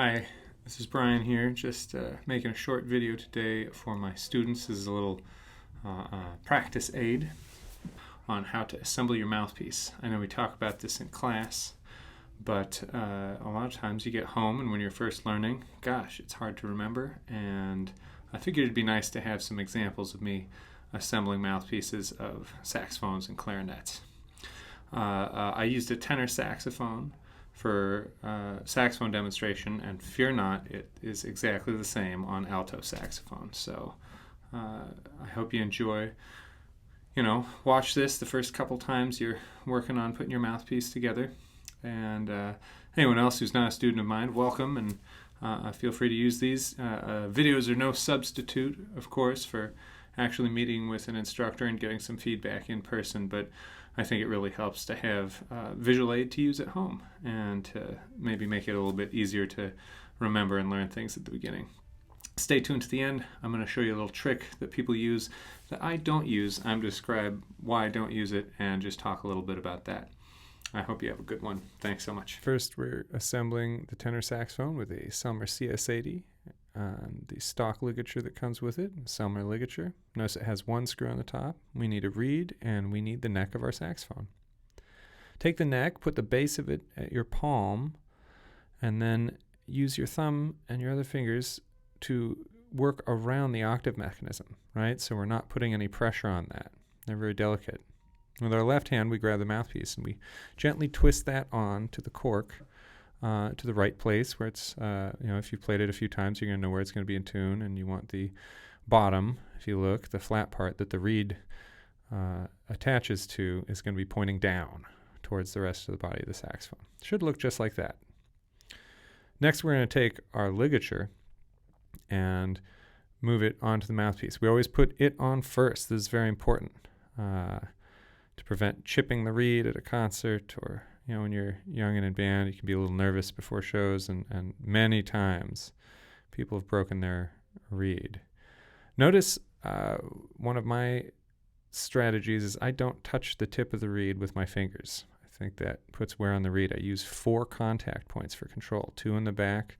Hi, this is Brian here, just making a short video today for my students. This is a little practice aid on how to assemble your mouthpiece. I know we talk about this in class, but a lot of times you get home and when you're first learning, gosh, it's hard to remember, and I figured it'd be nice to have some examples of me assembling mouthpieces of saxophones and clarinets. I used a tenor saxophone for saxophone demonstration, and fear not, it is exactly the same on alto saxophone. So I hope you enjoy, watch this the first couple times you're working on putting your mouthpiece together. And anyone else who's not a student of mine, welcome, and feel free to use these. Videos are no substitute, of course, for actually meeting with an instructor and getting some feedback in person, but I think it really helps to have visual aid to use at home and to maybe make it a little bit easier to remember and learn things at the beginning. Stay tuned to the end. I'm going to show you a little trick that people use that I don't use. I'm going to describe why I don't use it and just talk a little bit about that. I hope you have a good one. Thanks so much. First, we're assembling the tenor saxophone with a Selmer CS80 and the stock ligature that comes with it, Selmer ligature. Notice it has one screw on the top. We need a reed, and we need the neck of our saxophone. Take the neck, put the base of it at your palm, and then use your thumb and your other fingers to work around the octave mechanism, right? So we're not putting any pressure on that. They're very delicate. With our left hand, we grab the mouthpiece, and we gently twist that on to the cork, to the right place where it's, if you've played it a few times, you're going to know where it's going to be in tune, and you want the bottom, if you look, the flat part that the reed attaches to is going to be pointing down towards the rest of the body of the saxophone. Should look just like that. Next, we're going to take our ligature and move it onto the mouthpiece. We always put it on first. This is very important to prevent chipping the reed at a concert, or when you're young and in band, you can be a little nervous before shows, and many times people have broken their reed. Notice one of my strategies is I don't touch the tip of the reed with my fingers. I think that puts wear on the reed. I use 4 contact points for control, 2 in the back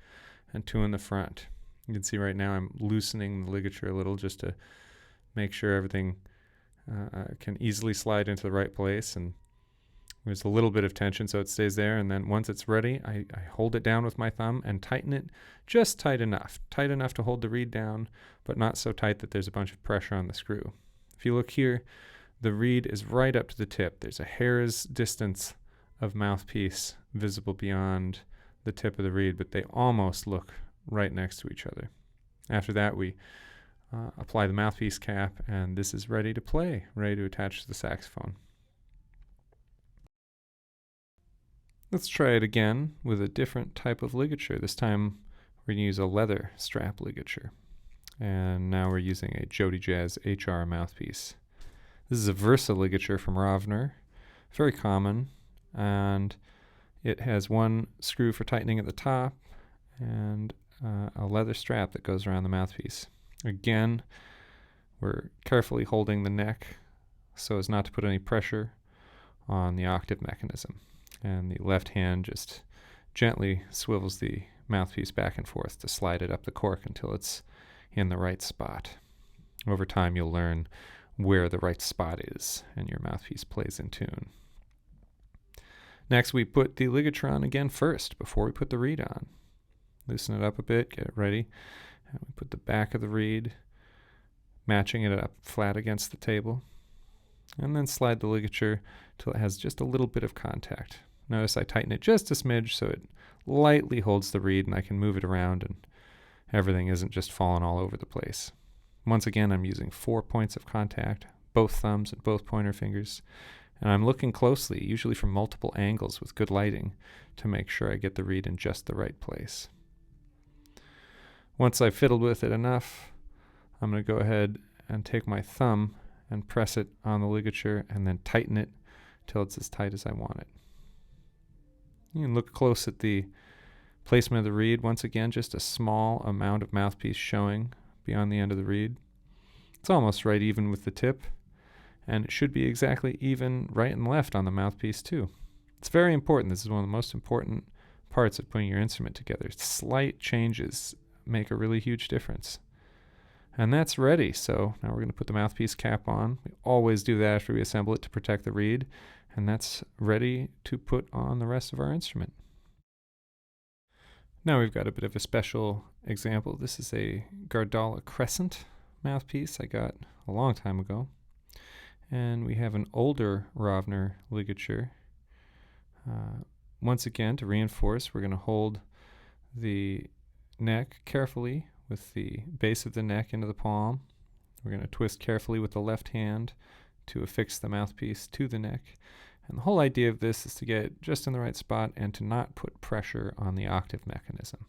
and 2 in the front. You can see right now I'm loosening the ligature a little just to make sure everything can easily slide into the right place, and there's a little bit of tension so it stays there, and then once it's ready, I hold it down with my thumb and tighten it just tight enough to hold the reed down, but not so tight that there's a bunch of pressure on the screw. If you look here, the reed is right up to the tip. There's a hair's distance of mouthpiece visible beyond the tip of the reed, but they almost look right next to each other. After that, we apply the mouthpiece cap, and this is ready to play, ready to attach to the saxophone. Let's try it again with a different type of ligature. This time we're going to use a leather strap ligature. And now we're using a Jody Jazz HR mouthpiece. This is a Versa ligature from Ravner, very common, and it has one screw for tightening at the top and a leather strap that goes around the mouthpiece. Again, we're carefully holding the neck so as not to put any pressure on the octave mechanism. And the left hand just gently swivels the mouthpiece back and forth to slide it up the cork until it's in the right spot. Over time, you'll learn where the right spot is, and your mouthpiece plays in tune. Next, we put the ligature on again first before we put the reed on. Loosen it up a bit, get it ready. And we put the back of the reed, matching it up flat against the table, and then slide the ligature till it has just a little bit of contact. Notice I tighten it just a smidge so it lightly holds the reed, and I can move it around and everything isn't just falling all over the place. Once again, I'm using 4 points of contact, both thumbs and both pointer fingers, and I'm looking closely, usually from multiple angles with good lighting, to make sure I get the reed in just the right place. Once I've fiddled with it enough, I'm going to go ahead and take my thumb and press it on the ligature and then tighten it till it's as tight as I want it. You can look close at the placement of the reed. Once again, just a small amount of mouthpiece showing beyond the end of the reed. It's almost right even with the tip, and it should be exactly even right and left on the mouthpiece too. It's very important. This is one of the most important parts of putting your instrument together. Slight changes make a really huge difference. And that's ready. So now we're going to put the mouthpiece cap on. We always do that after we assemble it to protect the reed. And that's ready to put on the rest of our instrument. Now we've got a bit of a special example. This is a Gardala Crescent mouthpiece I got a long time ago. And we have an older Rovner ligature. Once again, to reinforce, we're going to hold the neck carefully with the base of the neck into the palm. We're going to twist carefully with the left hand to affix the mouthpiece to the neck. And the whole idea of this is to get it just in the right spot and to not put pressure on the octave mechanism.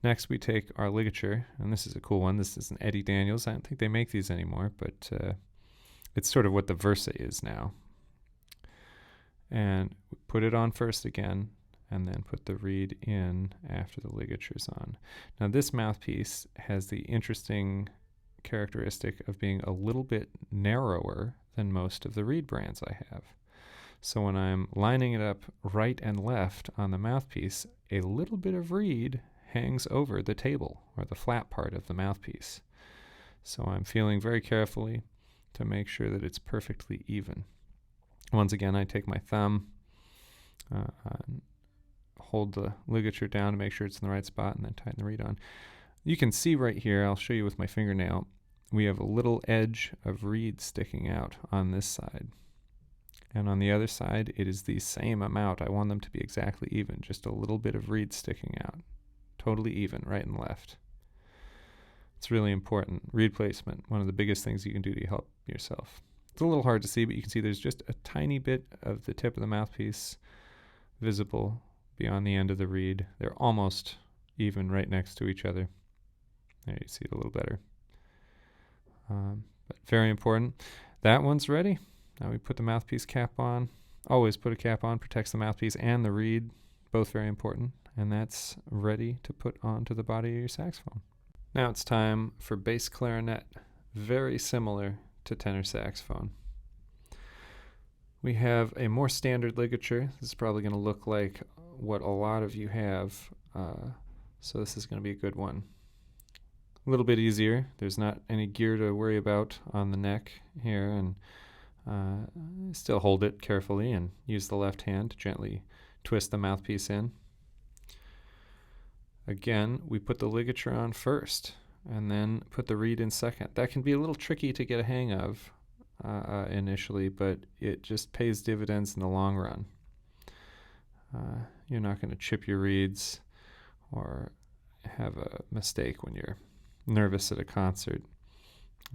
Next, we take our ligature, and this is a cool one. This is an Eddie Daniels. I don't think they make these anymore, but it's sort of what the Versa is now. And we put it on first again, and then put the reed in after the ligature's on. Now this mouthpiece has the interesting characteristic of being a little bit narrower than most of the reed brands I have. So when I'm lining it up right and left on the mouthpiece, a little bit of reed hangs over the table, or the flat part of the mouthpiece. So I'm feeling very carefully to make sure that it's perfectly even. Once again, I take my thumb, hold the ligature down to make sure it's in the right spot, and then tighten the reed on. You can see right here, I'll show you with my fingernail, we have a little edge of reed sticking out on this side. And on the other side, it is the same amount. I want them to be exactly even, just a little bit of reed sticking out. Totally even, right and left. It's really important. Reed placement, one of the biggest things you can do to help yourself. It's a little hard to see, but you can see there's just a tiny bit of the tip of the mouthpiece visible beyond the end of the reed. They're almost even right next to each other. There, you see it a little better. But very important. That one's ready. Now we put the mouthpiece cap on. Always put a cap on, protects the mouthpiece and the reed, both very important. And that's ready to put onto the body of your saxophone. Now it's time for bass clarinet, very similar to tenor saxophone. We have a more standard ligature. This is probably going to look like what a lot of you have, so this is going to be a good one. A little bit easier. There's not any gear to worry about on the neck here, and still hold it carefully and use the left hand to gently twist the mouthpiece in. Again, we put the ligature on first and then put the reed in second. That can be a little tricky to get a hang of initially, but it just pays dividends in the long run. You're not going to chip your reeds or have a mistake when you're nervous at a concert.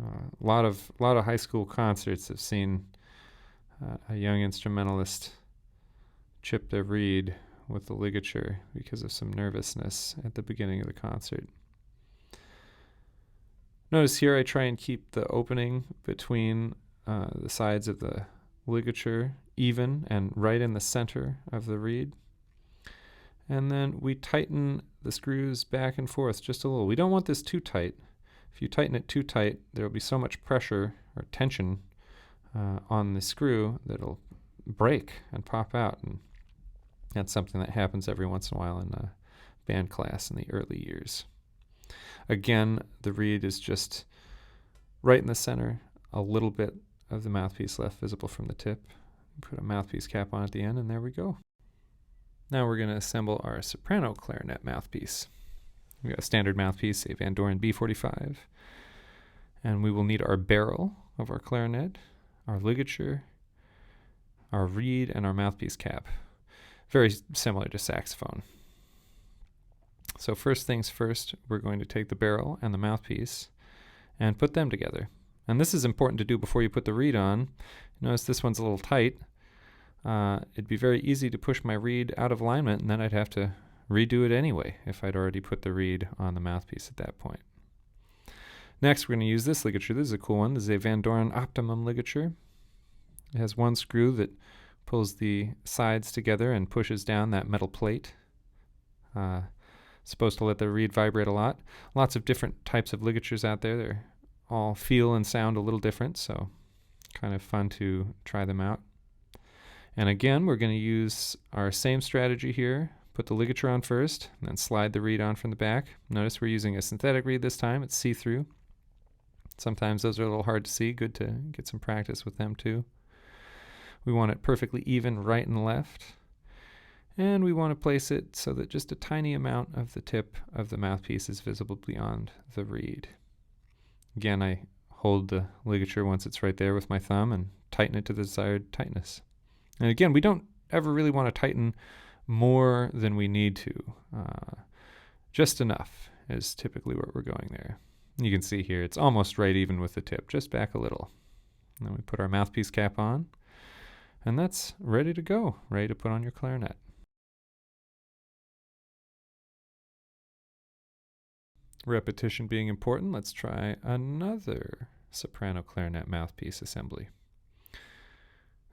A lot of high school concerts have seen a young instrumentalist chip their reed with the ligature because of some nervousness at the beginning of the concert. Notice here I try and keep the opening between the sides of the ligature even and right in the center of the reed. And then we tighten the screws back and forth just a little. We don't want this too tight. If you tighten it too tight, there will be so much pressure or tension on the screw that it'll break and pop out. And that's something that happens every once in a while in a band class in the early years. Again, the reed is just right in the center, a little bit of the mouthpiece left visible from the tip. Put a mouthpiece cap on at the end, and there we go. Now we're going to assemble our soprano clarinet mouthpiece. We've got a standard mouthpiece, a Van Doren B45, and we will need our barrel of our clarinet, our ligature, our reed, and our mouthpiece cap. Very similar to saxophone. So first things first, we're going to take the barrel and the mouthpiece and put them together. And this is important to do before you put the reed on. Notice this one's a little tight. It'd be very easy to push my reed out of alignment, and then I'd have to redo it anyway if I'd already put the reed on the mouthpiece at that point. Next, we're going to use this ligature. This is a cool one. This is a Van Doren Optimum ligature. It has one screw that pulls the sides together and pushes down that metal plate. Supposed to let the reed vibrate a lot. Lots of different types of ligatures out there. They all feel and sound a little different, so kind of fun to try them out. And again, we're going to use our same strategy here. Put the ligature on first, and then slide the reed on from the back. Notice we're using a synthetic reed this time. It's see-through. Sometimes those are a little hard to see. Good to get some practice with them too. We want it perfectly even right and left. And we want to place it so that just a tiny amount of the tip of the mouthpiece is visible beyond the reed. Again, I hold the ligature once it's right there with my thumb and tighten it to the desired tightness. And again, we don't ever really want to tighten more than we need to. Just enough is typically what we're going there. You can see here it's almost right even with the tip, just back a little. And then we put our mouthpiece cap on, and that's ready to go, ready to put on your clarinet. Repetition being important, let's try another soprano clarinet mouthpiece assembly.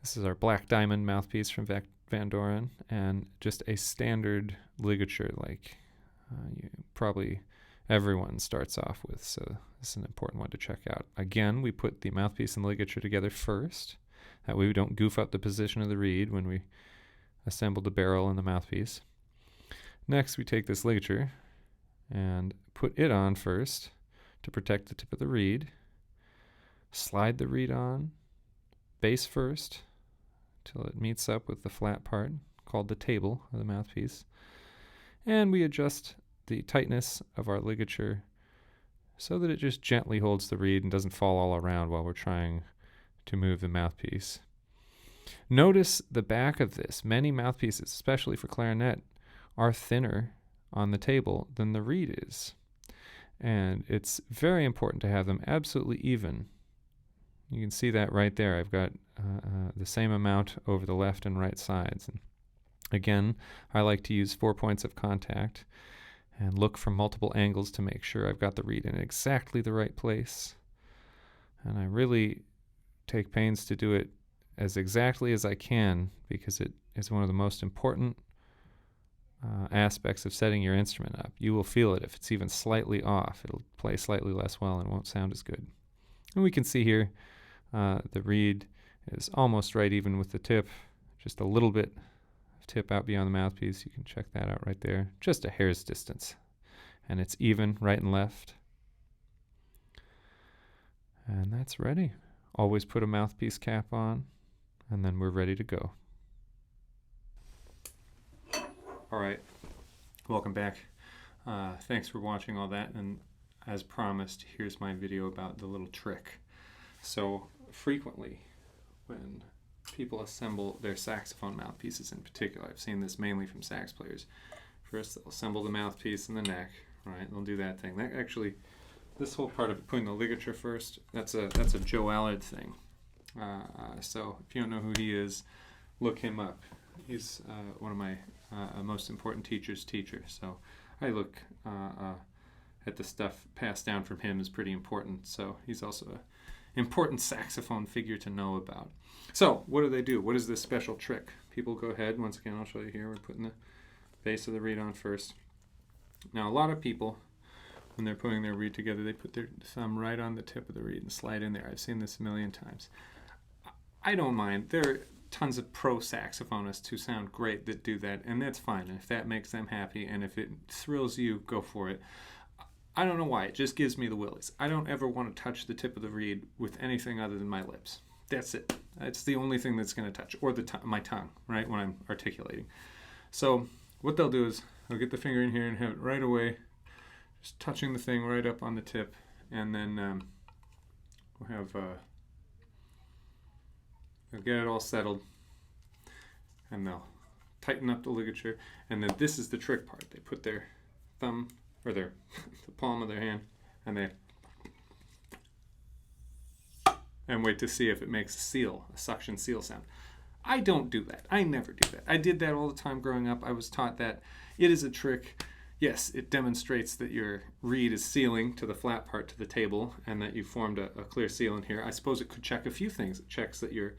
This is our black diamond mouthpiece from Van Doren, and just a standard ligature like probably everyone starts off with, so this is an important one to check out. Again, we put the mouthpiece and ligature together first. That way we don't goof up the position of the reed when we assemble the barrel and the mouthpiece. Next, we take this ligature and put it on first to protect the tip of the reed. Slide the reed on, bass first, till it meets up with the flat part, called the table of the mouthpiece. And we adjust the tightness of our ligature so that it just gently holds the reed and doesn't fall all around while we're trying to move the mouthpiece. Notice the back of this. Many mouthpieces, especially for clarinet, are thinner on the table than the reed is. And it's very important to have them absolutely even. You can see that right there. I've got the same amount over the left and right sides. And again, I like to use 4 points of contact and look from multiple angles to make sure I've got the reed in exactly the right place. And I really take pains to do it as exactly as I can, because it is one of the most important aspects of setting your instrument up. You will feel it if it's even slightly off. It'll play slightly less well and won't sound as good. And we can see here the reed is almost right even with the tip, just a little bit of tip out beyond the mouthpiece. You can check that out right there, just a hair's distance. And it's even right and left. And that's ready. Always put a mouthpiece cap on, and then we're ready to go. All right, welcome back. Thanks for watching all that, and as promised, here's my video about the little trick. So frequently when people assemble their saxophone mouthpieces in particular, I've seen this mainly from sax players. First they'll assemble the mouthpiece and the neck, right? They'll do that thing. That actually, this whole part of putting the ligature first, that's a Joe Allard thing. So if you don't know who he is, look him up. He's one of my most important teacher's teacher. So I look at the stuff passed down from him as pretty important. So he's also an important saxophone figure to know about. So what do? What is this special trick? People go ahead. Once again, I'll show you here. We're putting the base of the reed on first. Now, a lot of people, when they're putting their reed together, they put their thumb right on the tip of the reed and slide in there. I've seen this a million times. I don't mind. There are tons of pro saxophonists who sound great that do that, and that's fine. And if that makes them happy, and if it thrills you, go for it. I don't know why. It just gives me the willies. I don't ever want to touch the tip of the reed with anything other than my lips. That's it. It's the only thing that's going to touch, or my tongue, right, when I'm articulating. So what they'll do is they'll get the finger in here and have it right away, just touching the thing right up on the tip, and then we'll have they'll get it all settled, and they'll tighten up the ligature, and then this is the trick part. They put their thumb, or the palm of their hand, and wait to see if it makes a suction seal sound. I don't do that. I never do that. I did that all the time growing up. I was taught that it is a trick. Yes, it demonstrates that your reed is sealing to the flat part to the table, and that you formed a clear seal in here. I suppose it could check a few things. It checks that your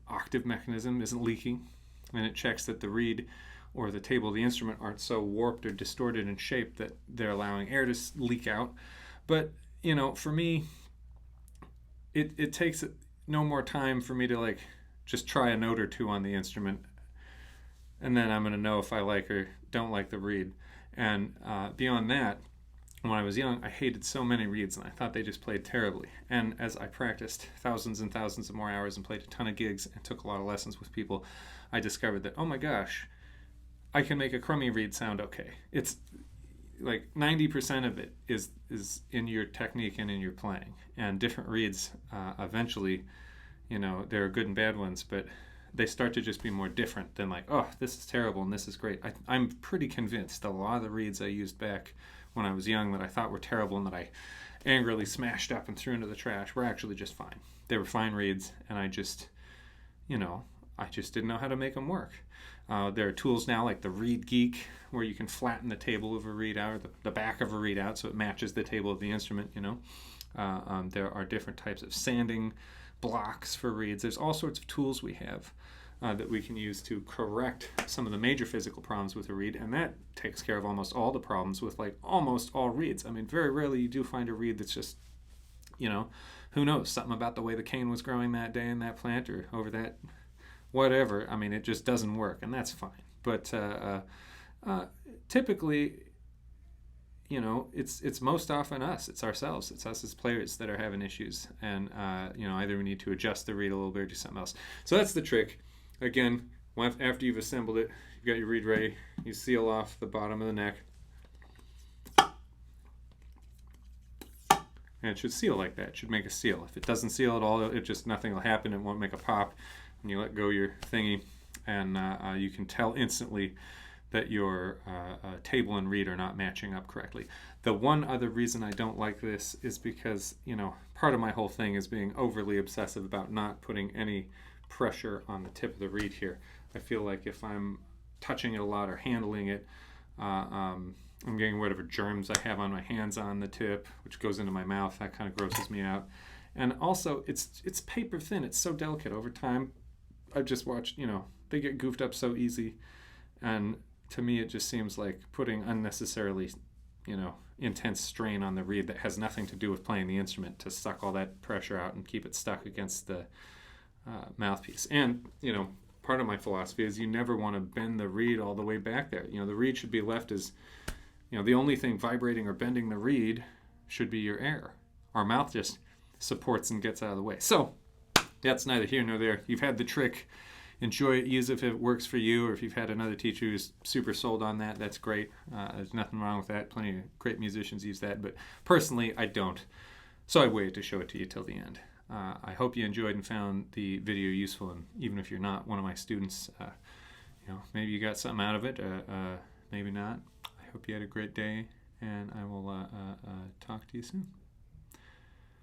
octave mechanism isn't leaking, and it checks that the reed or the table of the instrument aren't so warped or distorted in shape that they're allowing air to leak out. But, you know, for me, it takes no more time for me to just try a note or two on the instrument and then I'm going to know if I like or don't like the reed. And beyond that, when I was young, I hated so many reeds, and I thought they just played terribly. And as I practiced thousands and thousands of more hours and played a ton of gigs and took a lot of lessons with people, I discovered that, oh my gosh, I can make a crummy reed sound okay. It's like 90% of it is in your technique and in your playing. And different reeds, eventually, there are good and bad ones, but they start to just be more different than like, oh, this is terrible and this is great. I'm pretty convinced that a lot of the reeds I used back when I was young that I thought were terrible and that I angrily smashed up and threw into the trash were actually just fine. They were fine reeds, and I just didn't know how to make them work. There are tools now like the Reed Geek, where you can flatten the table of a reed out, or the back of a reed out, so it matches the table of the instrument. There are different types of sanding blocks for reeds. There's all sorts of tools we have that we can use to correct some of the major physical problems with a reed, and that takes care of almost all the problems with like almost all reeds. I mean, very rarely you do find a reed that's just, who knows, something about the way the cane was growing that day in that plant or over that whatever. I mean, it just doesn't work, and that's fine. But typically, it's most often us. It's ourselves. It's us as players that are having issues, and either we need to adjust the reed a little bit or do something else. So that's the trick. Again, after you've assembled it, you've got your reed ready. You seal off the bottom of the neck, and it should seal like that. It should make a seal. If it doesn't seal at all, nothing will happen. It won't make a pop. And you let go your thingy, and you can tell instantly that your table and reed are not matching up correctly. The one other reason I don't like this is because, part of my whole thing is being overly obsessive about not putting any pressure on the tip of the reed here. I feel like if I'm touching it a lot or handling it, I'm getting whatever germs I have on my hands on the tip, which goes into my mouth. That kind of grosses me out. And also, it's paper thin. It's so delicate. Over time, I've just watched, they get goofed up so easy. And to me, it just seems like putting unnecessarily, intense strain on the reed that has nothing to do with playing the instrument to suck all that pressure out and keep it stuck against the mouthpiece. And, part of my philosophy is you never want to bend the reed all the way back there. The reed should be left as, the only thing vibrating or bending the reed should be your air. Our mouth just supports and gets out of the way. So that's neither here nor there. You've had the trick. Enjoy it. Use it if it works for you, or if you've had another teacher who's super sold on that, that's great. There's nothing wrong with that. Plenty of great musicians use that, but personally, I don't. So I waited to show it to you till the end. I hope you enjoyed and found the video useful, and even if you're not one of my students, maybe you got something out of it, maybe not. I hope you had a great day, and I will talk to you soon.